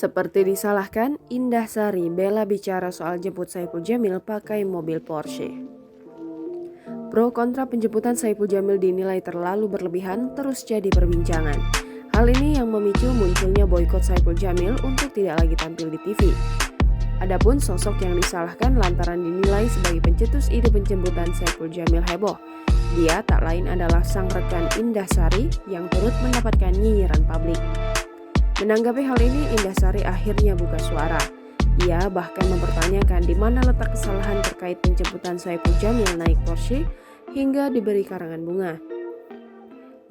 Seperti disalahkan, Indah Sari bela bicara soal jemput Saipul Jamil pakai mobil Porsche. Pro kontra penjemputan Saipul Jamil dinilai terlalu berlebihan terus jadi perbincangan. Hal ini yang memicu munculnya boikot Saipul Jamil untuk tidak lagi tampil di TV. Adapun sosok yang disalahkan lantaran dinilai sebagai pencetus ide penjemputan Saipul Jamil heboh. Dia tak lain adalah sang rekan Indah Sari yang turut mendapatkan nyinyiran publik. Menanggapi hal ini, Indah Sari akhirnya buka suara. Ia bahkan mempertanyakan di mana letak kesalahan terkait penjemputan Saipul Jamil naik Porsche hingga diberi karangan bunga.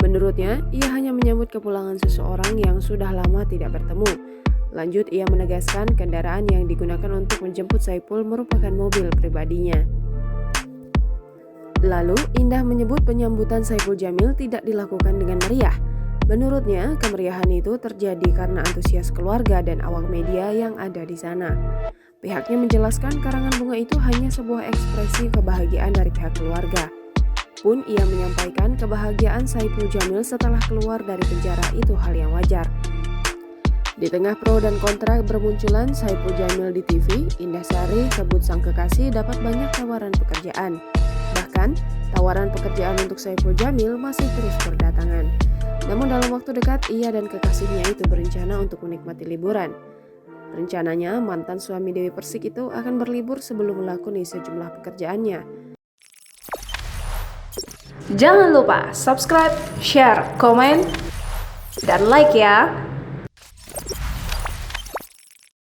Menurutnya, ia hanya menyambut kepulangan seseorang yang sudah lama tidak bertemu. Lanjut, ia menegaskan kendaraan yang digunakan untuk menjemput Saipul merupakan mobil pribadinya. Lalu, Indah menyebut penyambutan Saipul Jamil tidak dilakukan dengan meriah. Menurutnya, kemeriahan itu terjadi karena antusias keluarga dan awak media yang ada di sana. Pihaknya menjelaskan karangan bunga itu hanya sebuah ekspresi kebahagiaan dari pihak keluarga. Pun ia menyampaikan kebahagiaan Saipul Jamil setelah keluar dari penjara itu hal yang wajar. Di tengah pro dan kontra bermunculan Saipul Jamil di TV, Indah Sari sebut sang kekasih dapat banyak tawaran pekerjaan. Bahkan, tawaran pekerjaan untuk Saipul Jamil masih terus berdatangan. Namun dalam waktu dekat, ia dan kekasihnya itu berencana untuk menikmati liburan. Rencananya, mantan suami Dewi Persik itu akan berlibur sebelum melakoni sejumlah pekerjaannya. Jangan lupa subscribe, share, komen, dan like ya!